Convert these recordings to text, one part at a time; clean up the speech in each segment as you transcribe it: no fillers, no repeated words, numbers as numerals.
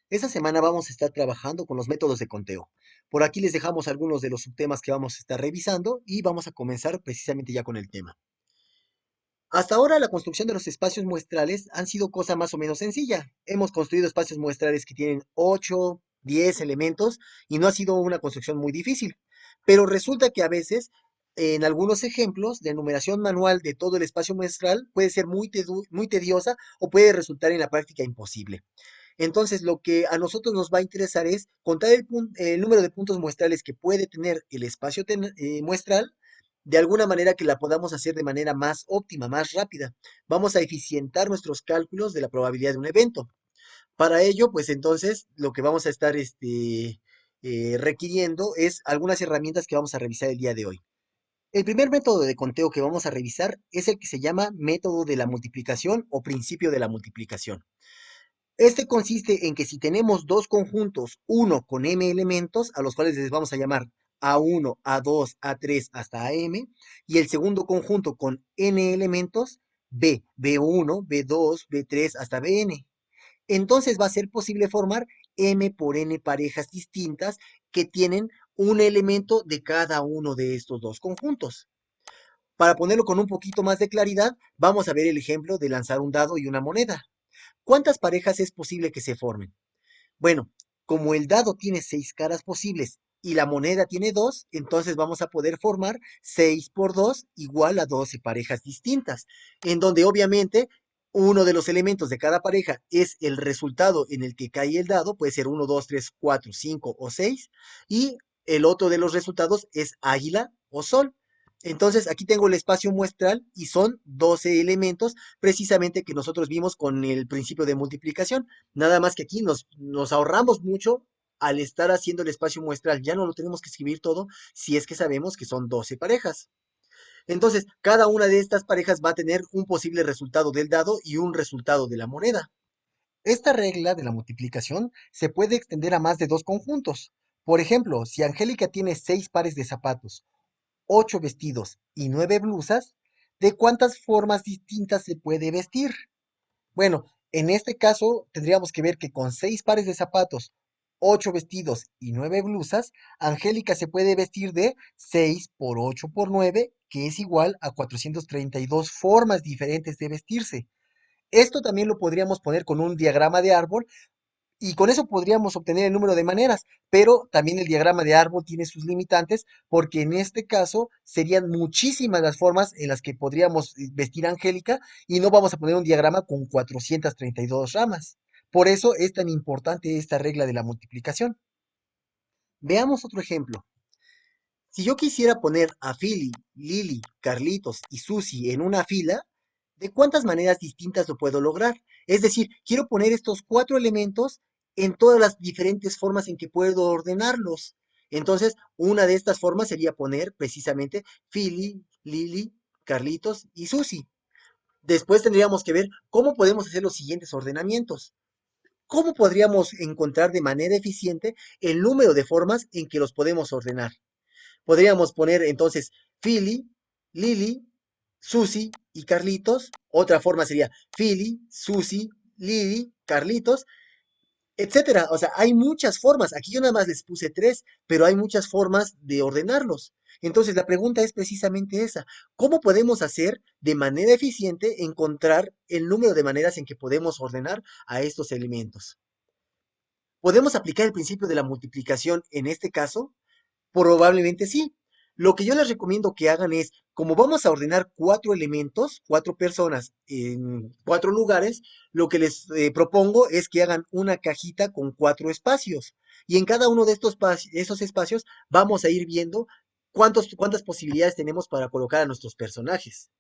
Esta semana vamos a estar trabajando con los métodos de conteo. Por aquí les dejamos algunos de los subtemas que vamos a estar revisando y vamos a comenzar precisamente ya con el tema. Hasta ahora la construcción de los espacios muestrales han sido cosa más o menos sencilla. Hemos construido espacios muestrales que tienen 8, 10 elementos y no ha sido una construcción muy difícil. Pero resulta que a veces, en algunos ejemplos, la enumeración manual de todo el espacio muestral puede ser muy tediosa o puede resultar en la práctica imposible. Entonces, lo que a nosotros nos va a interesar es contar el número de puntos muestrales que puede tener el espacio muestral, de alguna manera que la podamos hacer de manera más óptima, más rápida. Vamos a eficientar nuestros cálculos de la probabilidad de un evento. Para ello, pues entonces, lo que vamos a estar requiriendo es algunas herramientas que vamos a revisar el día de hoy. El primer método de conteo que vamos a revisar es el que se llama método de la multiplicación o principio de la multiplicación. Este consiste en que si tenemos dos conjuntos, uno con m elementos, a los cuales les vamos a llamar A1, A2, A3 hasta AM, y el segundo conjunto con n elementos, B, B1, B2, B3 hasta Bn. Entonces va a ser posible formar m por n parejas distintas que tienen un elemento de cada uno de estos dos conjuntos. Para ponerlo con un poquito más de claridad, vamos a ver el ejemplo de lanzar un dado y una moneda. ¿Cuántas parejas es posible que se formen? Bueno, como el dado tiene 6 caras posibles y la moneda tiene 2, entonces vamos a poder formar 6 por 2 igual a 12 parejas distintas, en donde obviamente uno de los elementos de cada pareja es el resultado en el que cae el dado, puede ser 1, 2, 3, 4, 5 o 6, y el otro de los resultados es águila o sol. Entonces aquí tengo el espacio muestral y son 12 elementos precisamente que nosotros vimos con el principio de multiplicación. Nada más que aquí nos ahorramos mucho al estar haciendo el espacio muestral. Ya no lo tenemos que escribir todo si es que sabemos que son 12 parejas. Entonces, cada una de estas parejas va a tener un posible resultado del dado y un resultado de la moneda. Esta regla de la multiplicación se puede extender a más de dos conjuntos. Por ejemplo, si Angélica tiene 6 pares de zapatos, 8 vestidos y 9 blusas, ¿de cuántas formas distintas se puede vestir? Bueno, en este caso tendríamos que ver que con 6 pares de zapatos, 8 vestidos y 9 blusas, Angélica se puede vestir de 6 por 8 por 9, que es igual a 432 formas diferentes de vestirse. Esto también lo podríamos poner con un diagrama de árbol y con eso podríamos obtener el número de maneras, pero también el diagrama de árbol tiene sus limitantes porque en este caso serían muchísimas las formas en las que podríamos vestir a Angélica y no vamos a poner un diagrama con 432 ramas. Por eso es tan importante esta regla de la multiplicación. Veamos otro ejemplo. Si yo quisiera poner a Philly, Lily, Carlitos y Susie en una fila, ¿de cuántas maneras distintas lo puedo lograr? Es decir, quiero poner estos 4 elementos en todas las diferentes formas en que puedo ordenarlos. Entonces, una de estas formas sería poner precisamente Philly, Lily, Carlitos y Susie. Después tendríamos que ver cómo podemos hacer los siguientes ordenamientos. ¿Cómo podríamos encontrar de manera eficiente el número de formas en que los podemos ordenar? Podríamos poner entonces Philly, Lily, Susie y Carlitos. Otra forma sería Philly, Susie, Lily, Carlitos, etcétera. O sea, hay muchas formas. Aquí yo nada más les puse tres, pero hay muchas formas de ordenarlos. Entonces, la pregunta es precisamente esa. ¿Cómo podemos hacer de manera eficiente encontrar el número de maneras en que podemos ordenar a estos elementos? ¿Podemos aplicar el principio de la multiplicación en este caso? Probablemente sí. Lo que yo les recomiendo que hagan es, como vamos a ordenar 4 elementos, 4 personas en 4 lugares, lo que les propongo es que hagan una cajita con 4 espacios. Y en cada uno de esos espacios vamos a ir viendo cuántas posibilidades tenemos para colocar a nuestros personajes.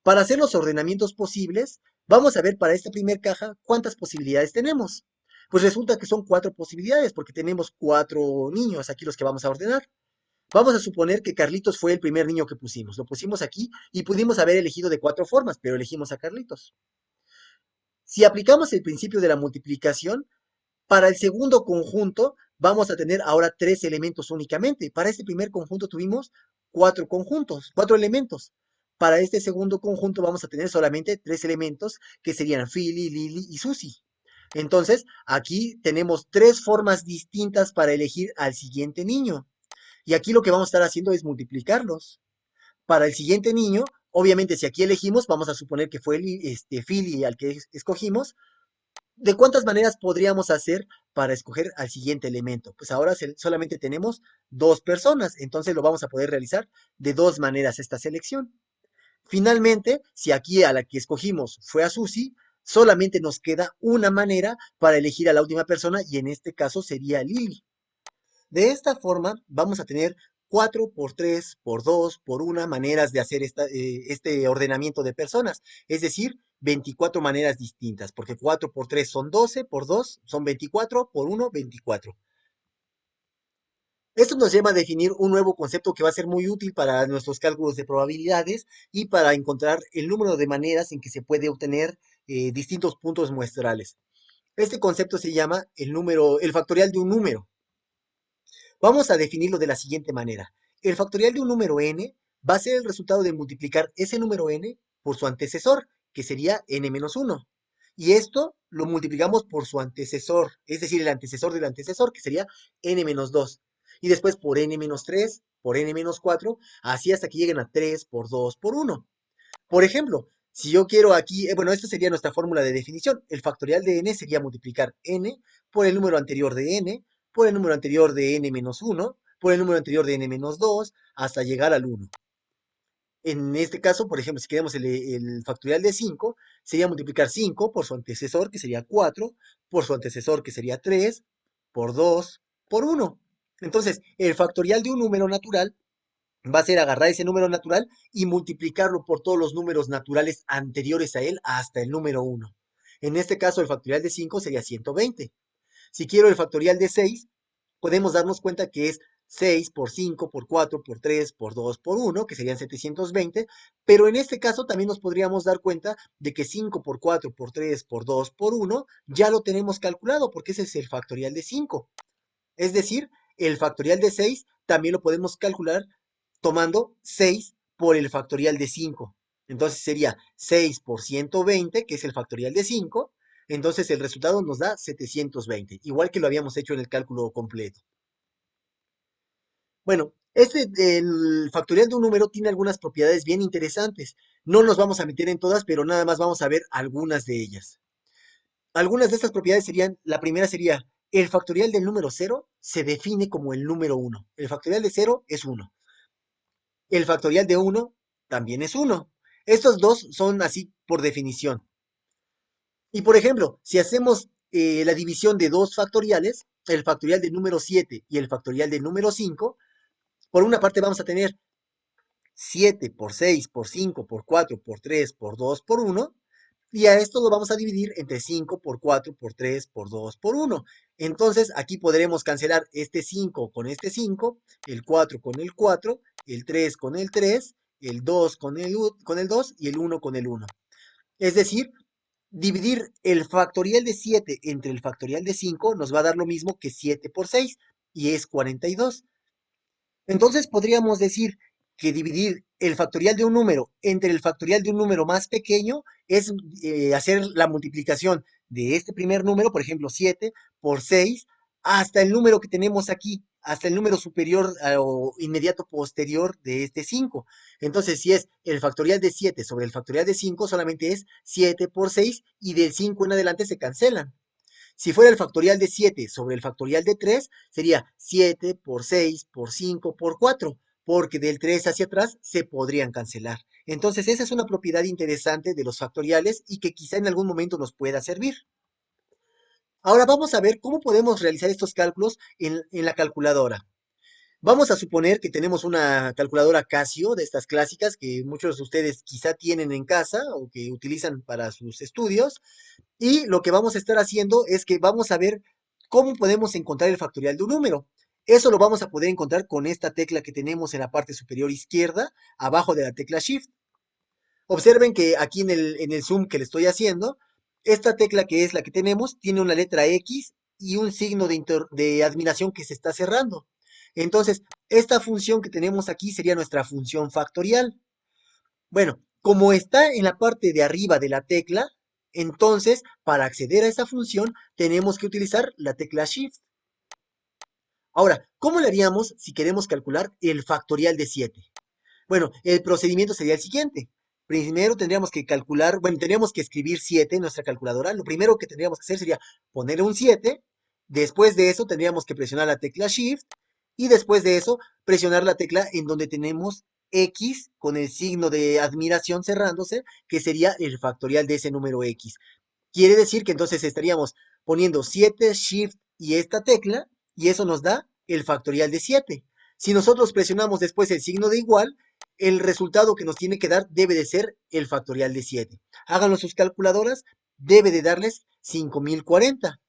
Para hacer los ordenamientos posibles, vamos a ver para esta primera caja cuántas posibilidades tenemos. Pues resulta que son 4 posibilidades porque tenemos 4 niños aquí los que vamos a ordenar. Vamos a suponer que Carlitos fue el primer niño que pusimos. Lo pusimos aquí y pudimos haber elegido de 4 formas, pero elegimos a Carlitos. Si aplicamos el principio de la multiplicación, para el segundo conjunto vamos a tener ahora 3 elementos únicamente. Para este primer conjunto tuvimos 4 conjuntos, 4 elementos. Para este segundo conjunto vamos a tener solamente 3 elementos que serían Philly, Lily y Susie. Entonces, aquí tenemos tres formas distintas para elegir al siguiente niño. Y aquí lo que vamos a estar haciendo es multiplicarlos. Para el siguiente niño, obviamente, si aquí elegimos, vamos a suponer que fue Philly al que escogimos. ¿De cuántas maneras podríamos hacer para escoger al siguiente elemento? Pues ahora solamente tenemos dos personas, entonces lo vamos a poder realizar de dos maneras esta selección. Finalmente, si aquí a la que escogimos fue a Susi, solamente nos queda una manera para elegir a la última persona y en este caso sería Lily. De esta forma vamos a tener 4 por 3 por 2 por 1 maneras de hacer este ordenamiento de personas, es decir, 24 maneras distintas, porque 4 por 3 son 12, por 2 son 24, por 1, 24. Esto nos lleva a definir un nuevo concepto que va a ser muy útil para nuestros cálculos de probabilidades y para encontrar el número de maneras en que se puede obtener distintos puntos muestrales. Este concepto se llama el factorial de un número. Vamos a definirlo de la siguiente manera. El factorial de un número n va a ser el resultado de multiplicar ese número n por su antecesor, que sería n-1. Y esto lo multiplicamos por su antecesor, es decir, el antecesor del antecesor, que sería n-2. Y después por n-3, por n-4, así hasta que lleguen a 3 por 2 por 1. Por ejemplo, si yo quiero aquí, bueno, esta sería nuestra fórmula de definición. El factorial de n sería multiplicar n por el número anterior de n, por el número anterior de n-1, por el número anterior de n-2, hasta llegar al 1. En este caso, por ejemplo, si queremos el factorial de 5, sería multiplicar 5 por su antecesor, que sería 4, por su antecesor, que sería 3, por 2, por 1. Entonces, el factorial de un número natural va a ser agarrar ese número natural y multiplicarlo por todos los números naturales anteriores a él hasta el número 1. En este caso, el factorial de 5 sería 120. Si quiero el factorial de 6, podemos darnos cuenta que es 6 por 5, por 4, por 3, por 2, por 1, que serían 720, pero en este caso también nos podríamos dar cuenta de que 5 por 4, por 3, por 2, por 1, ya lo tenemos calculado, porque ese es el factorial de 5. Es decir, el factorial de 6 también lo podemos calcular tomando 6 por el factorial de 5. Entonces sería 6 por 120, que es el factorial de 5. Entonces el resultado nos da 720, igual que lo habíamos hecho en el cálculo completo. Bueno, el factorial de un número tiene algunas propiedades bien interesantes. No nos vamos a meter en todas, pero nada más vamos a ver algunas de ellas. Algunas de estas propiedades serían, la primera sería, el factorial del número 0 se define como el número 1. El factorial de 0 es 1. El factorial de 1 también es 1. Estos dos son así por definición. Y por ejemplo, si hacemos la división de dos factoriales, el factorial del número 7 y el factorial del número 5, por una parte vamos a tener 7 por 6 por 5 por 4 por 3 por 2 por 1. Y a esto lo vamos a dividir entre 5 por 4 por 3 por 2 por 1. Entonces aquí podremos cancelar este 5 con este 5, el 4 con el 4, el 3 con el 3, el 2 con el 2 y el 1 con el 1. Es decir, dividir el factorial de 7 entre el factorial de 5 nos va a dar lo mismo que 7 por 6 y es 42. Entonces podríamos decir que dividir el factorial de un número entre el factorial de un número más pequeño es hacer la multiplicación de este primer número, por ejemplo 7, por 6, hasta el número que tenemos aquí, hasta el número superior o inmediato posterior de este 5. Entonces, si es el factorial de 7 sobre el factorial de 5, solamente es 7 por 6 y del 5 en adelante se cancelan. Si fuera el factorial de 7 sobre el factorial de 3, sería 7 por 6 por 5 por 4, porque del 3 hacia atrás se podrían cancelar. Entonces, esa es una propiedad interesante de los factoriales y que quizá en algún momento nos pueda servir. Ahora vamos a ver cómo podemos realizar estos cálculos en la calculadora. Vamos a suponer que tenemos una calculadora Casio de estas clásicas que muchos de ustedes quizá tienen en casa o que utilizan para sus estudios. Y lo que vamos a estar haciendo es que vamos a ver cómo podemos encontrar el factorial de un número. Eso lo vamos a poder encontrar con esta tecla que tenemos en la parte superior izquierda, abajo de la tecla Shift. Observen que aquí en el zoom que le estoy haciendo, esta tecla que es la que tenemos, tiene una letra X y un signo de admiración que se está cerrando. Entonces, esta función que tenemos aquí sería nuestra función factorial. Bueno, como está en la parte de arriba de la tecla, Entonces, para acceder a esa función, tenemos que utilizar la tecla Shift. Ahora, ¿cómo le haríamos si queremos calcular el factorial de 7? Bueno, el procedimiento sería el siguiente. Primero tendríamos que calcular, bueno, tendríamos que escribir 7 en nuestra calculadora. Lo primero que tendríamos que hacer sería poner un 7. Después de eso tendríamos que presionar la tecla Shift. Y después de eso, presionar la tecla en donde tenemos X con el signo de admiración cerrándose, que sería el factorial de ese número X. Quiere decir que entonces estaríamos poniendo 7 Shift y esta tecla, y eso nos da el factorial de 7. Si nosotros presionamos después el signo de igual, el resultado que nos tiene que dar debe de ser el factorial de 7. Háganlo sus calculadoras, debe de darles 5040.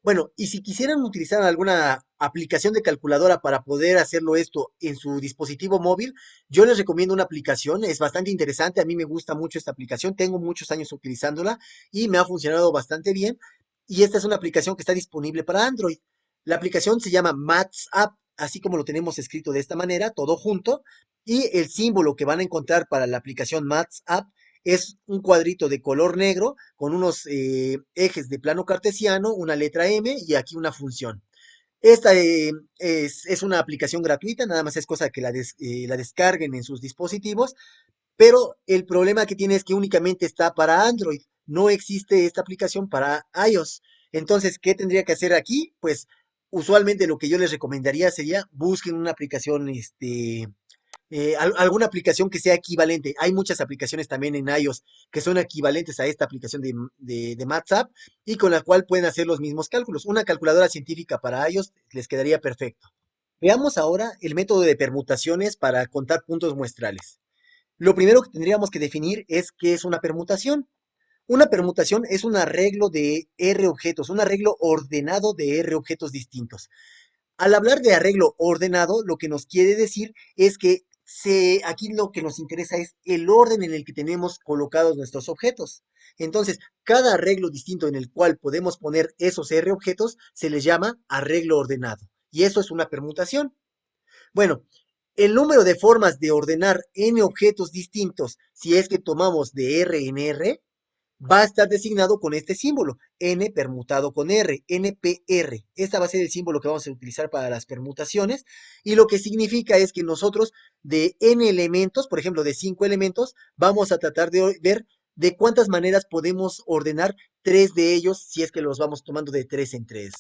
Bueno, y si quisieran utilizar alguna aplicación de calculadora para poder hacerlo esto en su dispositivo móvil, yo les recomiendo una aplicación, es bastante interesante, a mí me gusta mucho esta aplicación, tengo muchos años utilizándola y me ha funcionado bastante bien. Y esta es una aplicación que está disponible para Android. La aplicación se llama Maths App, así como lo tenemos escrito de esta manera, todo junto, y el símbolo que van a encontrar para la aplicación Maths App es un cuadrito de color negro con unos ejes de plano cartesiano, una letra M y aquí una función. Esta es una aplicación gratuita, nada más es cosa que la descarguen en sus dispositivos, pero el problema que tiene es que únicamente está para Android, no existe esta aplicación para iOS. Entonces, ¿qué tendría que hacer aquí? Pues usualmente lo que yo les recomendaría sería busquen una aplicación alguna aplicación que sea equivalente. Hay muchas aplicaciones también en iOS que son equivalentes a esta aplicación de MathsApp y con la cual pueden hacer los mismos cálculos. Una calculadora científica para iOS les quedaría perfecto. Veamos ahora el método de permutaciones para contar puntos muestrales. Lo primero que tendríamos que definir es qué es una permutación. Una permutación es un arreglo de R objetos, un arreglo ordenado de R objetos distintos. Al hablar de arreglo ordenado, lo que nos quiere decir es que aquí lo que nos interesa es el orden en el que tenemos colocados nuestros objetos. Entonces, cada arreglo distinto en el cual podemos poner esos R objetos se les llama arreglo ordenado. Y eso es una permutación. Bueno, el número de formas de ordenar n objetos distintos, si es que tomamos de R en R, va a estar designado con este símbolo, n permutado con r, npr. Este va a ser el símbolo que vamos a utilizar para las permutaciones y lo que significa es que nosotros de n elementos, por ejemplo de 5 elementos, vamos a tratar de ver de cuántas maneras podemos ordenar 3 de ellos si es que los vamos tomando de 3 en 3.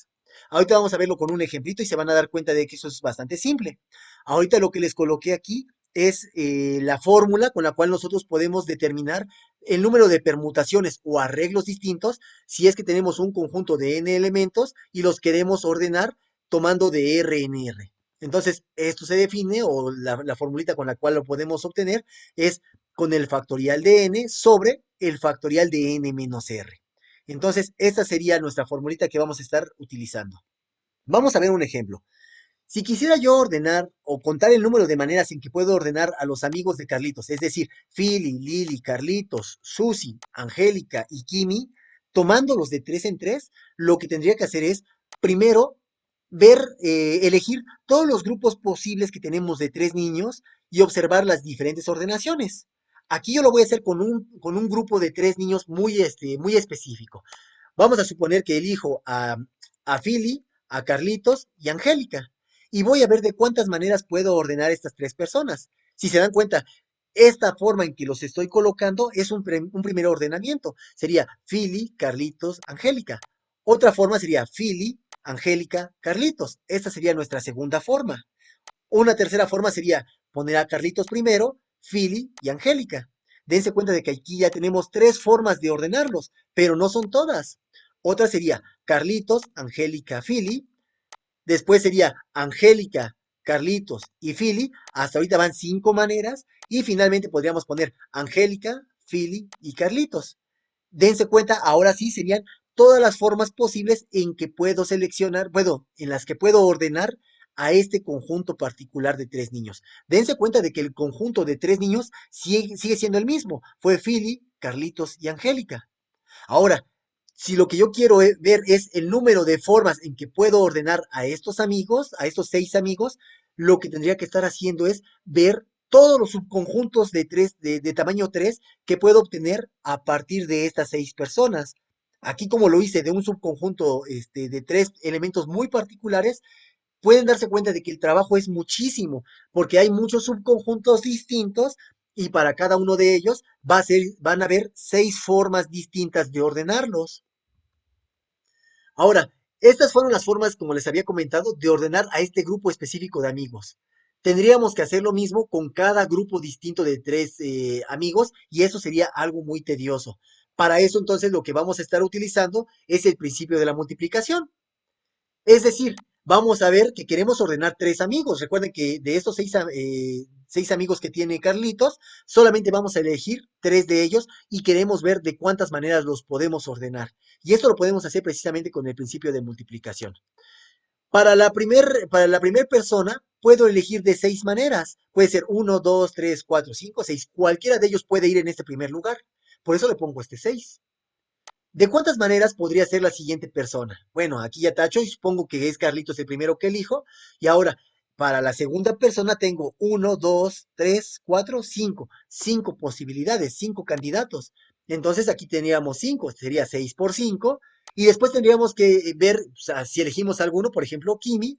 Ahorita vamos a verlo con un ejemplito y se van a dar cuenta de que eso es bastante simple. Ahorita lo que les coloqué aquí es la fórmula con la cual nosotros podemos determinar el número de permutaciones o arreglos distintos si es que tenemos un conjunto de n elementos y los queremos ordenar tomando de R en R. Entonces, esto se define, o la formulita con la cual lo podemos obtener, es con el factorial de n sobre el factorial de n menos r. Entonces, esta sería nuestra formulita que vamos a estar utilizando. Vamos a ver un ejemplo. Si quisiera yo ordenar o contar el número de maneras en que puedo ordenar a los amigos de Carlitos, es decir, Philly, Lily, Carlitos, Susi, Angélica y Kimi, tomándolos de 3 en 3, lo que tendría que hacer es, primero, elegir todos los grupos posibles que tenemos de 3 niños y observar las diferentes ordenaciones. Aquí yo lo voy a hacer con un grupo de 3 niños muy específico. Vamos a suponer que elijo a Philly, a Carlitos y a Angélica. Y voy a ver de cuántas maneras puedo ordenar estas 3 personas. Si se dan cuenta, esta forma en que los estoy colocando es un primer ordenamiento. Sería Philly, Carlitos, Angélica. Otra forma sería Philly, Angélica, Carlitos. Esta sería nuestra segunda forma. Una tercera forma sería poner a Carlitos primero, Philly y Angélica. Dense cuenta de que aquí ya tenemos 3 formas de ordenarlos, pero no son todas. Otra sería Carlitos, Angélica, Philly. Después sería Angélica, Carlitos y Philly. Hasta ahorita van 5 maneras. Y finalmente podríamos poner Angélica, Philly y Carlitos. Dense cuenta, ahora sí serían todas las formas posibles en que puedo seleccionar, en las que puedo ordenar a este conjunto particular de 3 niños. Dense cuenta de que el conjunto de 3 niños sigue siendo el mismo. Fue Philly, Carlitos y Angélica. Ahora, si lo que yo quiero ver es el número de formas en que puedo ordenar a estos amigos, a estos 6 amigos, lo que tendría que estar haciendo es ver todos los subconjuntos de tamaño 3 que puedo obtener a partir de estas 6 personas. Aquí, como lo hice de un subconjunto de 3 elementos muy particulares, pueden darse cuenta de que el trabajo es muchísimo, porque hay muchos subconjuntos distintos y para cada uno de ellos van a haber 6 formas distintas de ordenarlos. Ahora, estas fueron las formas, como les había comentado, de ordenar a este grupo específico de amigos. Tendríamos que hacer lo mismo con cada grupo distinto de 3 amigos y eso sería algo muy tedioso. Para eso, entonces, lo que vamos a estar utilizando es el principio de la multiplicación. Es decir, vamos a ver que queremos ordenar 3 amigos. Recuerden que de estos 6 amigos que tiene Carlitos, solamente vamos a elegir 3 de ellos y queremos ver de cuántas maneras los podemos ordenar. Y esto lo podemos hacer precisamente con el principio de multiplicación. Para la primer persona, puedo elegir de 6 maneras. Puede ser 1, 2, 3, 4, 5, 6. Cualquiera de ellos puede ir en este primer lugar. Por eso le pongo este 6. ¿De cuántas maneras podría ser la siguiente persona? Bueno, aquí ya tacho y supongo que es Carlitos el primero que elijo. Y ahora, para la segunda persona tengo 1, 2, 3, 4, 5. 5 posibilidades, 5 candidatos. Entonces aquí tendríamos 5, sería 6 por 5. Y después tendríamos que ver, o sea, si elegimos alguno, por ejemplo, Kimi,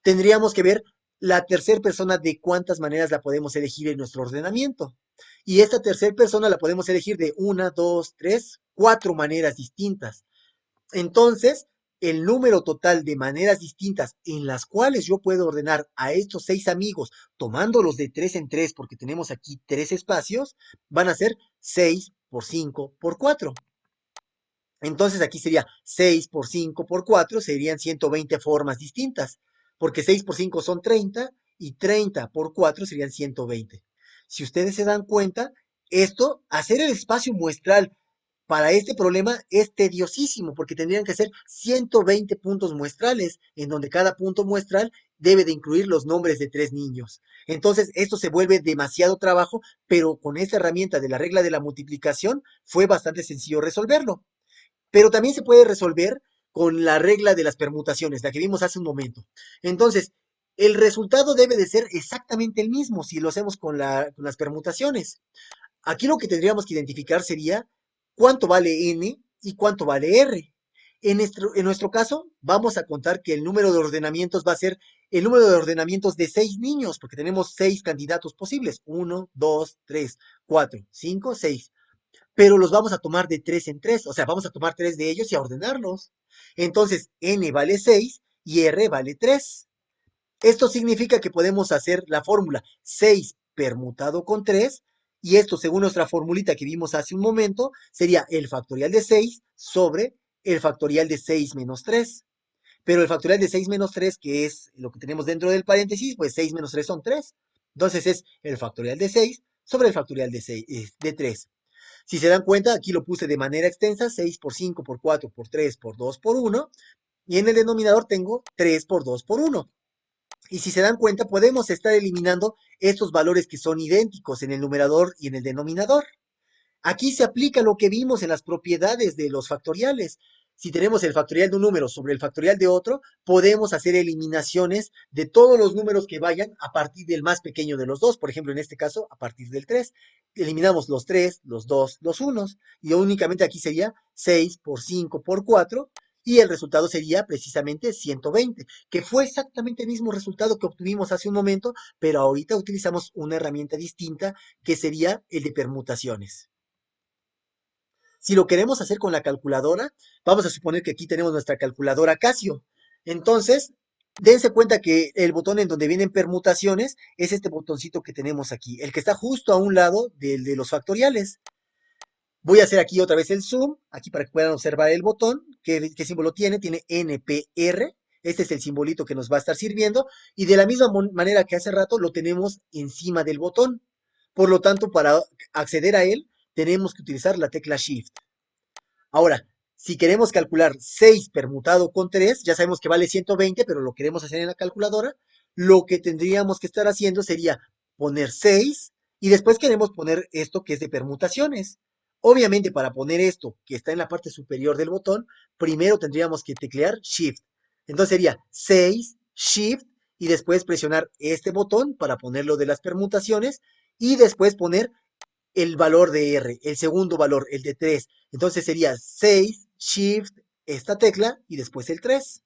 tendríamos que ver la tercera persona de cuántas maneras la podemos elegir en nuestro ordenamiento. Y esta tercera persona la podemos elegir de una, dos, tres, 4 maneras distintas. Entonces, el número total de maneras distintas en las cuales yo puedo ordenar a estos 6 amigos, tomándolos de 3 en 3, porque tenemos aquí 3 espacios, van a ser 6 por 5 por 4. Entonces aquí sería 6 por 5 por 4, serían 120 formas distintas, porque 6 por 5 son 30 y 30 por 4 serían 120. Si ustedes se dan cuenta, hacer el espacio muestral para este problema es tediosísimo, porque tendrían que ser 120 puntos muestrales, en donde cada punto muestral debe de incluir los nombres de 3 niños. Entonces, esto se vuelve demasiado trabajo, pero con esta herramienta de la regla de la multiplicación fue bastante sencillo resolverlo. Pero también se puede resolver con la regla de las permutaciones, la que vimos hace un momento. Entonces, el resultado debe de ser exactamente el mismo si lo hacemos con las permutaciones. Aquí lo que tendríamos que identificar sería cuánto vale n y cuánto vale r. En nuestro caso, vamos a contar que el número de ordenamientos va a ser el número de ordenamientos de 6 niños, porque tenemos 6 candidatos posibles. 1, 2, 3, 4, 5, 6, pero los vamos a tomar de 3 en 3, o sea, vamos a tomar 3 de ellos y a ordenarlos. Entonces, n vale 6 y r vale 3. Esto significa que podemos hacer la fórmula 6 permutado con 3, y esto, según nuestra formulita que vimos hace un momento, sería el factorial de 6 sobre el factorial de 6 menos 3. Pero el factorial de 6 menos 3, que es lo que tenemos dentro del paréntesis, pues 6 menos 3 son 3. Entonces es el factorial de 6 sobre el factorial de 3. Si se dan cuenta, aquí lo puse de manera extensa, 6 por 5 por 4 por 3 por 2 por 1, y en el denominador tengo 3 por 2 por 1. Y si se dan cuenta, podemos estar eliminando estos valores que son idénticos en el numerador y en el denominador. Aquí se aplica lo que vimos en las propiedades de los factoriales. Si tenemos el factorial de un número sobre el factorial de otro, podemos hacer eliminaciones de todos los números que vayan a partir del más pequeño de los dos. Por ejemplo, en este caso, a partir del 3. Eliminamos los 3, los 2, los 1. Y únicamente aquí sería 6 por 5 por 4. Y el resultado sería precisamente 120, que fue exactamente el mismo resultado que obtuvimos hace un momento, pero ahorita utilizamos una herramienta distinta que sería el de permutaciones. Si lo queremos hacer con la calculadora, vamos a suponer que aquí tenemos nuestra calculadora Casio. Entonces, dense cuenta que el botón en donde vienen permutaciones es este botoncito que tenemos aquí, el que está justo a un lado del de los factoriales. Voy a hacer aquí otra vez el zoom, aquí para que puedan observar el botón, qué símbolo tiene, tiene NPR. Este es el simbolito que nos va a estar sirviendo, y de la misma manera que hace rato lo tenemos encima del botón. Por lo tanto, para acceder a él, tenemos que utilizar la tecla Shift. Ahora, si queremos calcular 6 permutado con 3, ya sabemos que vale 120, pero lo queremos hacer en la calculadora, lo que tendríamos que estar haciendo sería poner 6 y después queremos poner esto que es de permutaciones. Obviamente, para poner esto que está en la parte superior del botón, primero tendríamos que teclear Shift. Entonces sería 6, Shift, y después presionar este botón para ponerlo de las permutaciones y después poner el valor de R, el segundo valor, el de 3. Entonces sería 6, Shift, esta tecla y después el 3.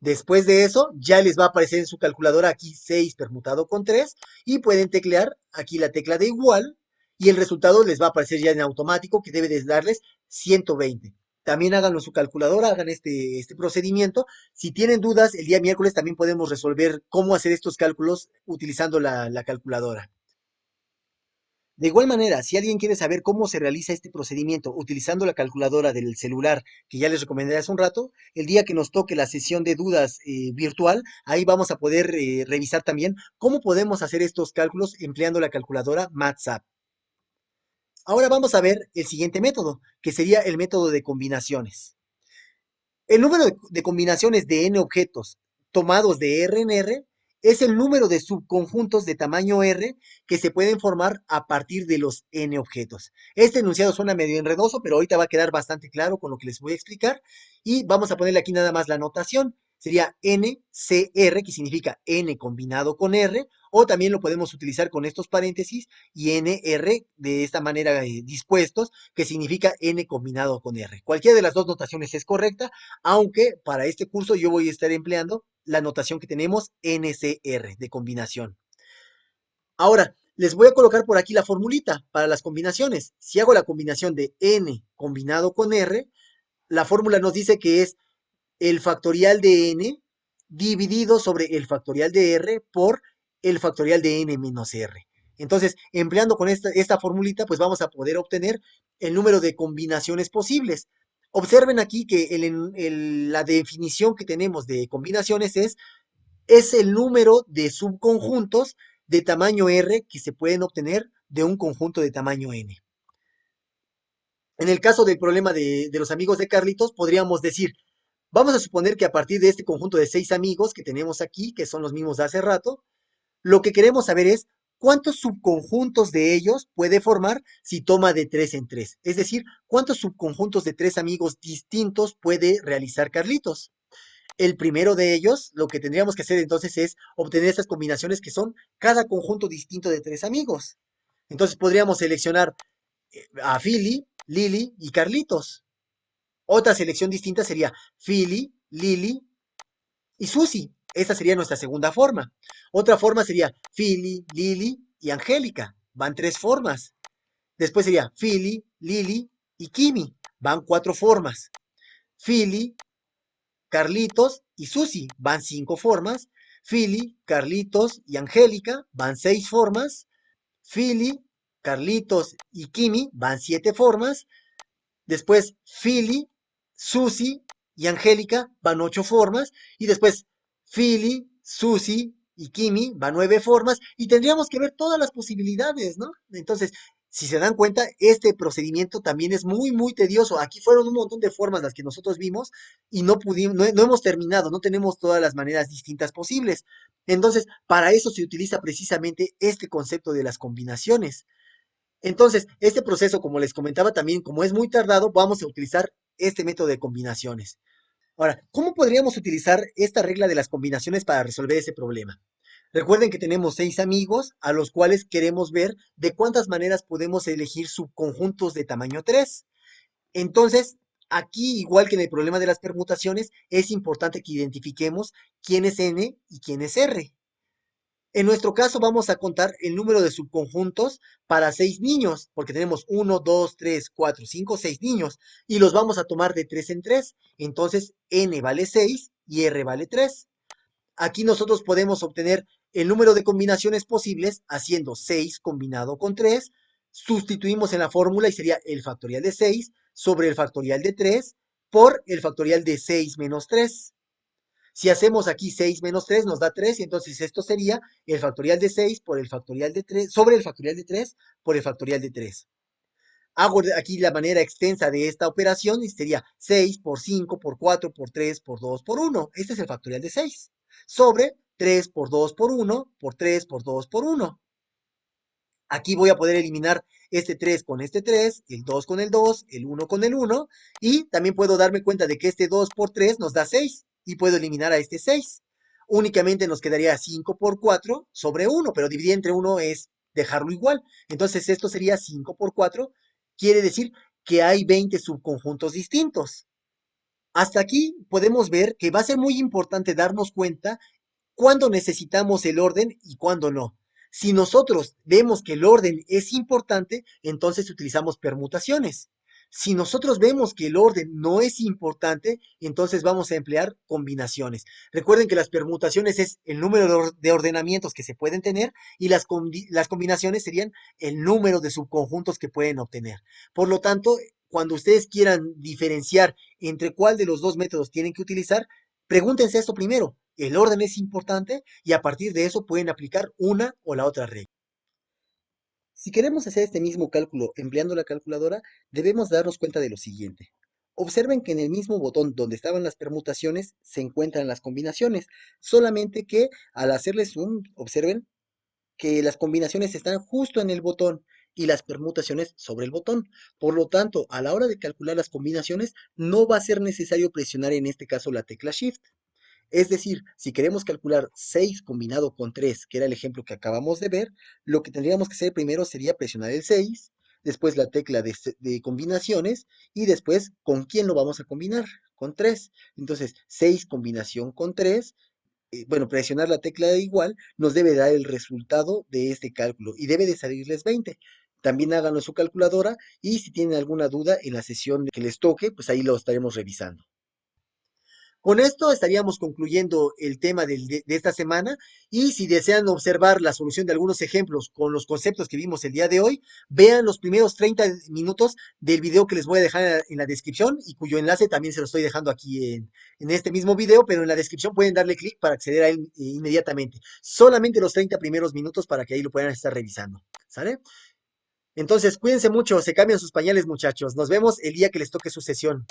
Después de eso, ya les va a aparecer en su calculadora aquí 6 permutado con 3 y pueden teclear aquí la tecla de igual y el resultado les va a aparecer ya en automático que debe de darles 120. También háganlo en su calculadora, hagan este procedimiento. Si tienen dudas, el día miércoles también podemos resolver cómo hacer estos cálculos utilizando la calculadora. De igual manera, si alguien quiere saber cómo se realiza este procedimiento utilizando la calculadora del celular, que ya les recomendé hace un rato, el día que nos toque la sesión de dudas virtual, ahí vamos a poder revisar también cómo podemos hacer estos cálculos empleando la calculadora MATSAP. Ahora vamos a ver el siguiente método, que sería el método de combinaciones. El número de combinaciones de n objetos tomados de R en R es el número de subconjuntos de tamaño R que se pueden formar a partir de los n objetos. Este enunciado suena medio enredoso, pero ahorita va a quedar bastante claro con lo que les voy a explicar. Y vamos a ponerle aquí nada más la notación. Sería NCR, que significa N combinado con R, o también lo podemos utilizar con estos paréntesis y NR de esta manera dispuestos, que significa N combinado con R. Cualquiera de las dos notaciones es correcta, aunque para este curso yo voy a estar empleando la notación que tenemos NCR de combinación. Ahora, les voy a colocar por aquí la formulita para las combinaciones. Si hago la combinación de N combinado con R, la fórmula nos dice que es el factorial de N dividido sobre el factorial de R por el factorial de N menos R. Entonces, empleando con esta formulita, pues vamos a poder obtener el número de combinaciones posibles. Observen aquí que la definición que tenemos de combinaciones es el número de subconjuntos de tamaño R que se pueden obtener de un conjunto de tamaño N. En el caso del problema de los amigos de Carlitos, podríamos decir, vamos a suponer que a partir de este conjunto de 6 amigos que tenemos aquí, que son los mismos de hace rato, lo que queremos saber es cuántos subconjuntos de ellos puede formar si toma de 3 en 3. Es decir, cuántos subconjuntos de 3 amigos distintos puede realizar Carlitos. El primero de ellos, lo que tendríamos que hacer entonces es obtener estas combinaciones que son cada conjunto distinto de 3 amigos. Entonces podríamos seleccionar a Philly, Lily y Carlitos. Otra selección distinta sería Philly, Lily y Susie. Esta sería nuestra segunda forma. Otra forma sería Philly, Lily y Angélica. Van 3 formas. Después sería Philly, Lily y Kimi. Van 4 formas. Philly, Carlitos y Susie. Van 5 formas. Philly, Carlitos y Angélica. Van 6 formas. Philly, Carlitos y Kimi. Van 7 formas. Después Philly, Susie y Angélica van 8 formas. Y después Philly, Susie y Kimi van 9 formas. Y tendríamos que ver todas las posibilidades, ¿no? Entonces, si se dan cuenta, este procedimiento también es muy, muy tedioso. Aquí fueron un montón de formas las que nosotros vimos y no pudimos, no hemos terminado, no tenemos todas las maneras distintas posibles. Entonces, para eso se utiliza precisamente este concepto de las combinaciones. Entonces, este proceso, como les comentaba también, como es muy tardado, vamos a utilizar este método de combinaciones. Ahora, ¿cómo podríamos utilizar esta regla de las combinaciones para resolver ese problema? Recuerden que tenemos 6 amigos a los cuales queremos ver de cuántas maneras podemos elegir subconjuntos de tamaño 3. Entonces, aquí, igual que en el problema de las permutaciones, es importante que identifiquemos quién es n y quién es r. En nuestro caso vamos a contar el número de subconjuntos para 6 niños, porque tenemos 1, 2, 3, 4, 5, 6 niños, y los vamos a tomar de 3 en 3. Entonces, n vale 6 y r vale 3. Aquí nosotros podemos obtener el número de combinaciones posibles haciendo 6 combinado con 3. Sustituimos en la fórmula y sería el factorial de 6 sobre el factorial de 3 por el factorial de 6 menos 3. Si hacemos aquí 6 menos 3 nos da 3, y entonces esto sería el factorial de 6 por el factorial de 3, sobre el factorial de 3 por el factorial de 3. Hago aquí la manera extensa de esta operación y sería 6 por 5 por 4 por 3 por 2 por 1. Este es el factorial de 6. Sobre 3 por 2 por 1 por 3 por 2 por 1. Aquí voy a poder eliminar este 3 con este 3, el 2 con el 2, el 1 con el 1, y también puedo darme cuenta de que este 2 por 3 nos da 6, y puedo eliminar a este 6. únicamente nos quedaría 5 por 4 sobre 1, pero dividir entre 1 es dejarlo igual. Entonces esto sería 5 por 4, quiere decir que hay 20 subconjuntos distintos. Hasta aquí podemos ver que va a ser muy importante darnos cuenta cuándo necesitamos el orden y cuándo no. Si nosotros vemos que el orden es importante, entonces utilizamos permutaciones. Si nosotros vemos que el orden no es importante, entonces vamos a emplear combinaciones. Recuerden que las permutaciones es el número de ordenamientos que se pueden tener y las combinaciones serían el número de subconjuntos que pueden obtener. Por lo tanto, cuando ustedes quieran diferenciar entre cuál de los dos métodos tienen que utilizar, pregúntense esto primero. El orden es importante y a partir de eso pueden aplicar una o la otra regla. Si queremos hacer este mismo cálculo empleando la calculadora, debemos darnos cuenta de lo siguiente. Observen que en el mismo botón donde estaban las permutaciones se encuentran las combinaciones, solamente que al hacerles zoom, observen que las combinaciones están justo en el botón y las permutaciones sobre el botón. Por lo tanto, a la hora de calcular las combinaciones, no va a ser necesario presionar en este caso la tecla Shift. Es decir, si queremos calcular 6 combinado con 3, que era el ejemplo que acabamos de ver, lo que tendríamos que hacer primero sería presionar el 6, después la tecla de combinaciones y después con quién lo vamos a combinar, con 3. Entonces, 6 combinación con 3, bueno, presionar la tecla de igual nos debe dar el resultado de este cálculo y debe de salirles 20. También háganlo en su calculadora y si tienen alguna duda en la sesión que les toque, pues ahí lo estaremos revisando. Con esto estaríamos concluyendo el tema de esta semana y si desean observar la solución de algunos ejemplos con los conceptos que vimos el día de hoy, vean los primeros 30 minutos del video que les voy a dejar en la descripción y cuyo enlace también se lo estoy dejando aquí en este mismo video, pero en la descripción pueden darle clic para acceder a él inmediatamente. Solamente los 30 primeros minutos para que ahí lo puedan estar revisando. ¿Sale? Entonces, cuídense mucho, se cambian sus pañales, muchachos. Nos vemos el día que les toque su sesión.